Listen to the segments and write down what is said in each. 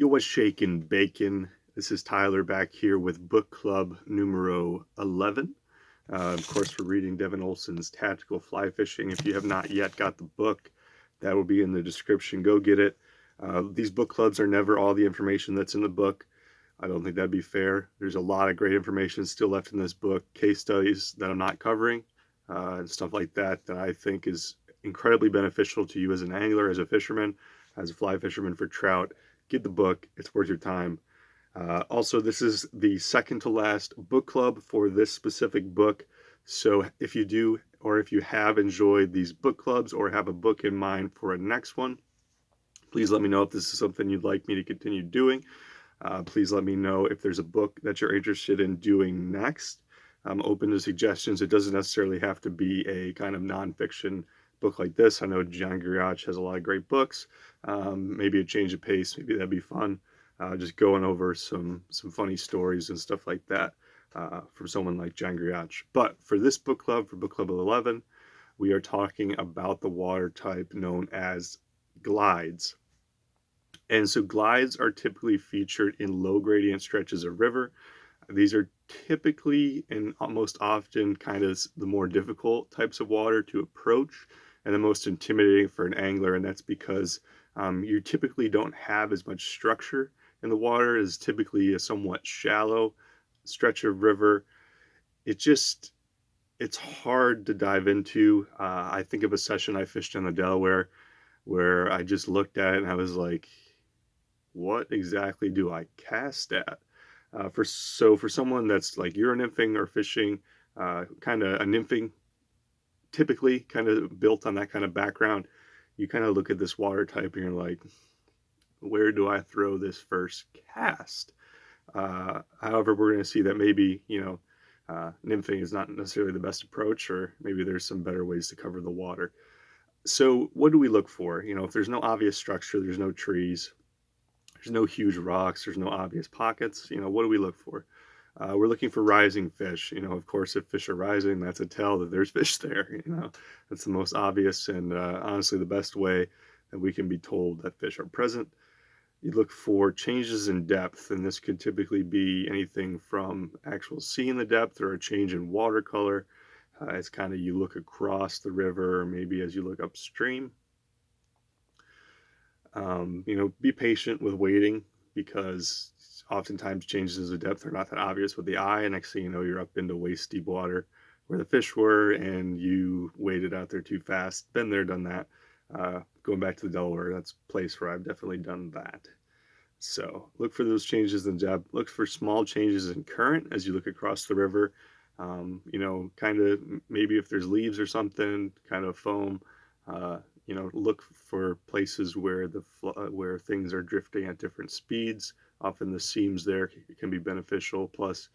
Yo, what's shaking, bacon? This is Tyler back here with book club numero 11. Of course, we're reading Devin Olson's Tactical Fly Fishing. If you have not yet got the book, that will be in the description. Go get it. These book clubs are never all the information that's in the book. I don't think that'd be fair. There's a lot of great information still left in this book, case studies that I'm not covering, and stuff like that that I think is incredibly beneficial to you as an angler, as a fisherman, as a fly fisherman for trout. Get the book, it's worth your time. Also, this is the second to last book club for this specific book. So if you do, or if you have enjoyed these book clubs or have a book in mind for a next one, please let me know if this is something you'd like me to continue doing. Please let me know if there's a book that you're interested in doing next. I'm open to suggestions. It doesn't necessarily have to be a kind of nonfiction book like this. I know John Giriach has a lot of great books. Maybe a change of pace. Maybe that'd be fun. Just going over some funny stories and stuff like that from someone like John Giriach. But for this book club, for book club 11, we are talking about the water type known as glides. And so glides are typically featured in low gradient stretches of river. These are typically and most often kind of the more difficult types of water to approach and the most intimidating for an angler. And that's because you typically don't have as much structure in the water as typically a somewhat shallow stretch of river. It just, it's hard to dive into. I think of a session I fished in the Delaware where I just looked at it and I was like, what exactly do I cast at? For someone that's like you're nymphing or fishing, kind of a nymphing, typically kind of built on that kind of background, you kind of look at this water type and you're like, where do I throw this first cast? However, we're going to see that maybe nymphing is not necessarily the best approach, or maybe there's some better ways to cover the water. So, what do we look for? If there's no obvious structure, there's no trees, there's no huge rocks, there's no obvious pockets. What do we look for? We're looking for rising fish. Of course, if fish are rising, that's a tell that there's fish there. That's the most obvious and honestly the best way that we can be told that fish are present. You look for changes in depth, and this could typically be anything from actual seeing the depth or a change in water color. It's kind of you look across the river, or maybe as you look upstream. Be patient with waiting because oftentimes changes of depth are not that obvious with the eye. And next thing you know, you're up into waist deep water where the fish were and you waded out there too fast. Been there, done that. Going back to the Delaware, that's a place where I've definitely done that. So look for those changes in depth. Look for small changes in current as you look across the river. Kind of maybe if there's leaves or something, kind of foam. Look for places where where things are drifting at different speeds. Often the seams there can be beneficial. Plus,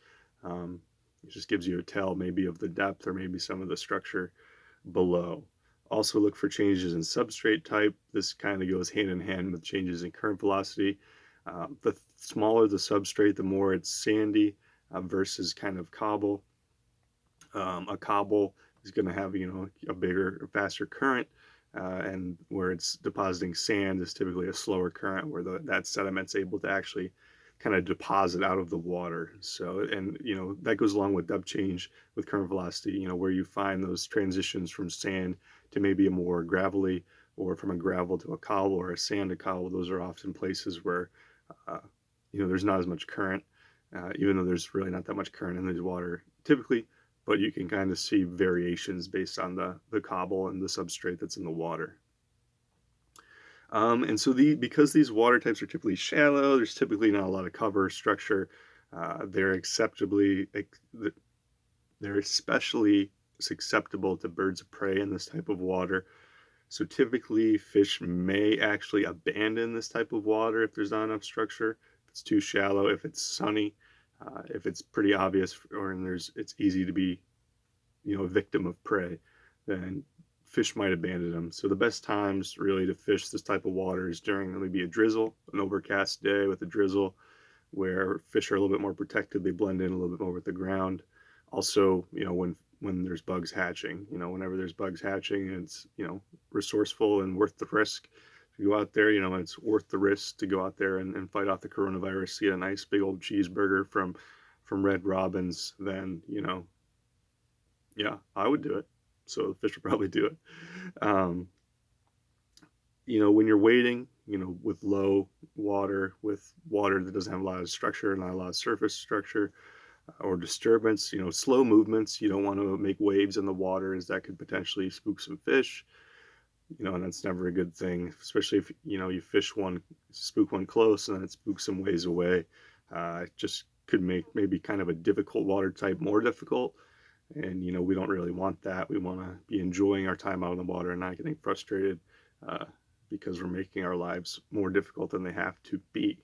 it just gives you a tell maybe of the depth or maybe some of the structure below. Also look for changes in substrate type. This kind of goes hand in hand with changes in current velocity. The smaller the substrate, the more it's sandy versus kind of cobble. A cobble is going to have a bigger, faster current, and where it's depositing sand is typically a slower current, where that sediment's able to actually kind of deposit out of the water. So, and that goes along with depth change with current velocity. Where you find those transitions from sand to maybe a more gravelly, or from a gravel to a cobble, or a sand to cobble. Those are often places where uh, there's not as much current, even though there's really not that much current in the water typically, but you can kind of see variations based on the cobble and the substrate that's in the water. And so because these water types are typically shallow, there's typically not a lot of cover structure. They're they're especially susceptible to birds of prey in this type of water. So typically fish may actually abandon this type of water if there's not enough structure, if it's too shallow, if it's sunny, if it's pretty obvious, it's easy to be, a victim of prey, then fish might abandon them. So the best times really to fish this type of water is during maybe a drizzle, an overcast day with a drizzle, where fish are a little bit more protected. They blend in a little bit more with the ground. Also, when there's bugs hatching, whenever there's bugs hatching, it's resourceful and worth the risk If you go out there, you know, it's worth the risk to go out there and fight off the coronavirus, get a nice big old cheeseburger from Red Robin's, then, you know, yeah, I would do it. So the fish would probably do it. Um, you know, when you're wading, you know, with low water, with water that doesn't have a lot of structure, not a lot of surface structure or disturbance, you know, slow movements, you don't want to make waves in the water as that could potentially spook some fish, you know, and that's never a good thing, especially if, you know, you fish one, spook one close and then it spooks some ways away. It just could make maybe kind of a difficult water type more difficult. And, you know, we don't really want that. We want to be enjoying our time out in the water and not getting frustrated uh, because we're making our lives more difficult than they have to be.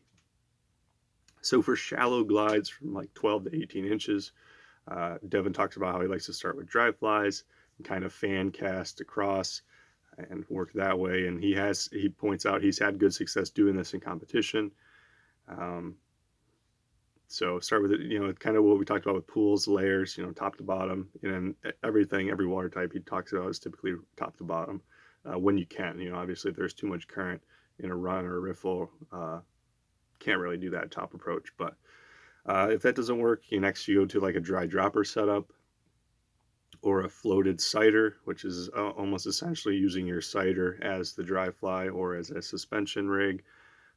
So for shallow glides from like 12 to 18 inches, Devin talks about how he likes to start with dry flies and kind of fan cast across and work that way. And he points out he's had good success doing this in competition. Um, so start with it, you know, kind of what we talked about with pools, layers, you know, top to bottom, and everything, every water type he talks about is typically top to bottom when you can. You know, obviously if there's too much current in a run or a riffle, can't really do that top approach. But if that doesn't work, you go to like a dry dropper setup or a floated sighter, which is almost essentially using your sighter as the dry fly or as a suspension rig,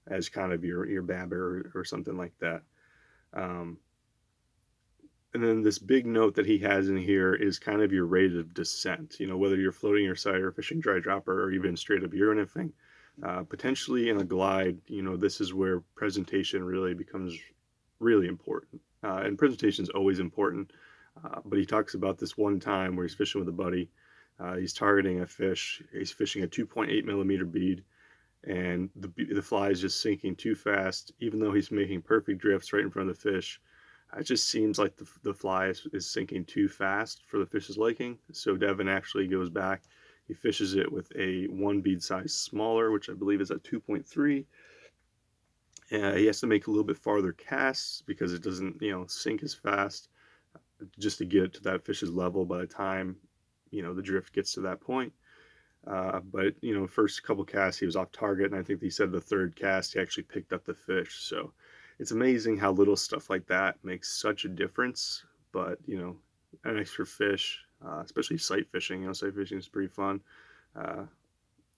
as kind of your babber or something like that. Um, and then this big note that he has in here is kind of your rate of descent. You know, whether you're floating your sighter, fishing dry dropper, or even straight up uriniffing. Potentially in a glide, you know, this is where presentation really becomes really important. And presentation is always important. But he talks about this one time where he's fishing with a buddy. He's targeting a fish. He's fishing a 2.8 millimeter bead, and the fly is just sinking too fast, even though he's making perfect drifts right in front of the fish. It just seems like the fly is sinking too fast for the fish's liking. So Devin actually goes back. He fishes it with a one bead size smaller, which I believe is a 2.3. He has to make a little bit farther casts because it doesn't, you know, sink as fast just to get it to that fish's level by the time, you know, the drift gets to that point. But, you know, first couple casts he was off target, and I think he said the third cast he actually picked up the fish. So it's amazing how little stuff like that makes such a difference. But, you know, an extra fish, especially sight fishing, you know, sight fishing is pretty fun. Uh,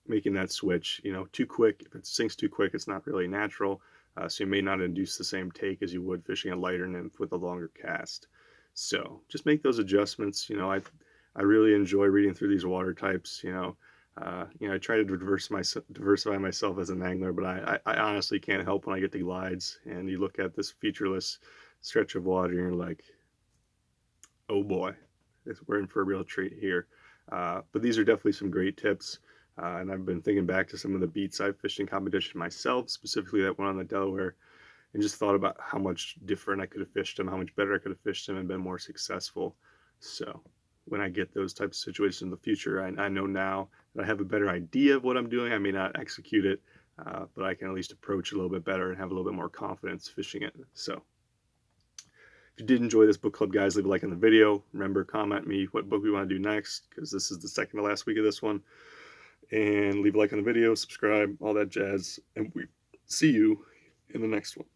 Making that switch, you know, too quick, if it sinks too quick, it's not really natural. So you may not induce the same take as you would fishing a lighter nymph with a longer cast. So just make those adjustments. You know, I really enjoy reading through these water types. You know, I try to diversify myself as an angler, but I honestly can't help when I get to glides and you look at this featureless stretch of water and you're like, oh boy, we're in for a real treat here. But these are definitely some great tips. And I've been thinking back to some of the beat side fishing competition myself, specifically that one on the Delaware, and just thought about how much different I could have fished them, how much better I could have fished them and been more successful. So when I get those types of situations in the future, I know now that I have a better idea of what I'm doing. I may not execute it, but I can at least approach it a little bit better and have a little bit more confidence fishing it. So if you did enjoy this book club, guys, leave a like on the video. Remember, comment me what book we want to do next, because this is the second to last week of this one. And leave a like on the video, subscribe, all that jazz, and we see you in the next one.